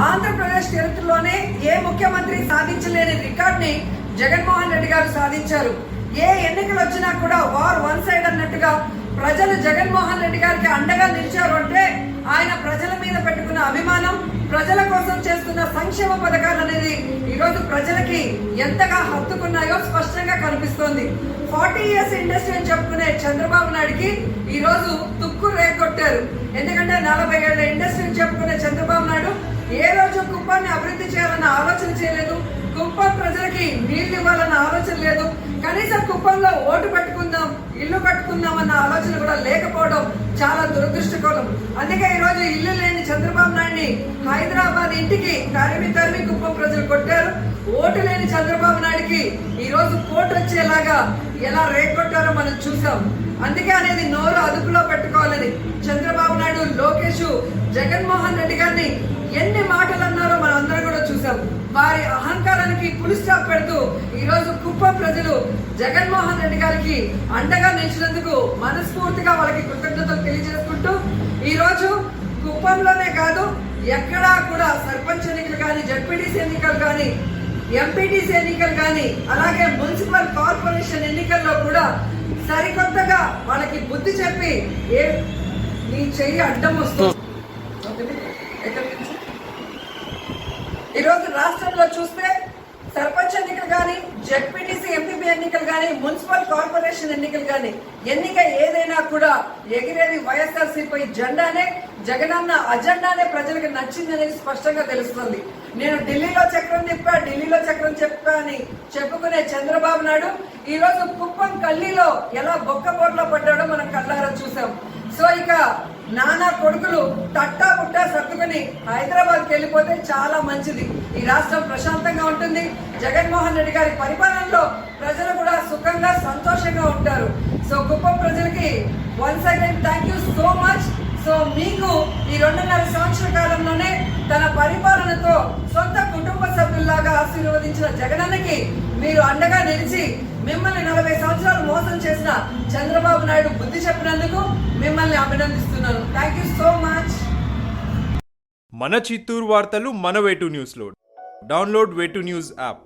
ఆంధ్రప్రదేశ్ చరిత్రలోనే ఏ ముఖ్యమంత్రి సాధించలేని రికార్డ్ని జగన్మోహన్ రెడ్డి గారు సాధించారు. ఏ ఎన్నికలు వచ్చినా కూడా వార్ వన్ సైడ్ అన్నట్టుగా ప్రజలు జగన్మోహన్ రెడ్డి గారికి అండగా నిలిచారు అంటే ఆయన ప్రజల మీద పెట్టుకున్న అభిమానం, ప్రజల కోసం చేస్తున్న సంక్షేమ పథకాలు అనేది ఈరోజు ప్రజలకి ఎంతగా హత్తుకున్నాయో స్పష్టంగా కనిపిస్తోంది. 40 years ఇండస్ట్రీ అని చెప్పుకునే చంద్రబాబు నాయుడికి ఈ రోజు తుక్కు రేగొట్టారు. ఎందుకంటే 40 ఏళ్ల ఇండస్ట్రీ చెప్పుకునే చంద్రబాబు నాయుడు ఏ రోజు కుప్పాన్ని అభివృద్ధి చేయాలన్న ఆలోచన చేయలేదు. కుప్పం ప్రజలకి నీళ్లు ఇవ్వాలన్న ఆలోచన లేదు. కనీసం కుప్పంలో ఓటు పెట్టుకుందాం, ఇల్లు కట్టుకుందాం అన్న ఆలోచన కూడా లేకపోవడం చాలా దురదృష్టకరం. అందుకే ఈ రోజు ఇల్లు లేని చంద్రబాబు నాయుడిని హైదరాబాద్ ఇంటికి తరిమి కుప్పం ప్రజలు కొట్టారు. ఓటు లేని చంద్రబాబు నాయుడికి ఈ రోజు కోటు వచ్చేలాగా ఎలా రేగొట్టారో మనం చూసాం. అందుకే అనేది నోరు అదుపులో పెట్టుకోవాలని చంద్రబాబు నాయుడు, లోకేష్, జగన్మోహన్ రెడ్డి గారిని ఎన్ని మాటలు అన్నారో మనం అందరం కూడా చూసాం. వారి అహంకారానికి ఫుల్ స్టాప్ పెడుతూ ఈ రోజు కుప్పం ప్రజలు జగన్మోహన్ రెడ్డి గారికి అండగా నిలిచినందుకు మనస్ఫూర్తిగా వాళ్ళకి కృతజ్ఞతలు తెలియజేసుకుంటూ ఈ రోజు కుప్పంలోనే కాదు ఎక్కడా కూడా సర్పంచ్ ఎన్నికలు కానీ, జడ్పీటీసీ ఎన్నికలు కానీ, ఎంపీటీసీ ఎన్నికలు కానీ, అలాగే మున్సిపల్ కార్పొరేషన్ ఎన్నికల్లో కూడా సరికొత్తగా వాళ్ళకి బుద్ధి చెప్పి నీ చెయ్యి అడ్డం వస్తుంది. ఈరోజు రాష్ట్రంలో చూస్తే సర్పంచ్ ఎన్నికలు కానీ, జెడ్పీటీసీ ఎంపీపీ ఎన్నికలు కానీ, మున్సిపల్ కార్పొరేషన్ ఎన్నికలు కానీ, ఎన్నిక ఏదైనా కూడా ఎగిరేది వైఎస్ఆర్సీపీ జెండానే, జగనన్న అజెండానే ప్రజలకు నచ్చిందనేది స్పష్టంగా తెలుస్తుంది. నేను ఢిల్లీలో చక్రం చెప్పా అని చెప్పుకునే చంద్రబాబు నాయుడు ఈ రోజు కుప్పం కల్లీలో ఎలా బొక్కబోర్లో పడ్డాడో మనం కళ్ళారా చూసాం. సో ఇక నానా కొడుకులు తట్టా పుట్టా సర్దుకుని హైదరాబాద్కి వెళ్ళిపోతే చాలా మంచిది. ఈ రాష్ట్రం ప్రశాంతంగా ఉంటుంది. జగన్మోహన్ రెడ్డి గారి పరిపాలనలో ప్రజలు కూడా సుఖంగా, సంతోషంగా ఉంటారు. సో కుప్పం ప్రజలకి once again thank you so much. So మీకు ఈ 2.5 సంవత్సరాల కాలంలోనే తన పరిపాలనతో సొంత కుటుంబ సభ్యుల్లాగా ఆశీర్వదించిన జగనన్నకి మీరు అండగా నిలిచి మిమ్మల్ని 40 సంవత్సరాలు మోసం చేసిన చంద్రబాబు నాయుడు బుద్ధి చెప్పినందుకు మిమ్మల్ని అభినందిస్తున్నాను. Thank you so much. మన చిత్తూరు వార్తలు మన వేటు న్యూస్లో డౌన్లోడ్ వేటు న్యూస్ యాప్.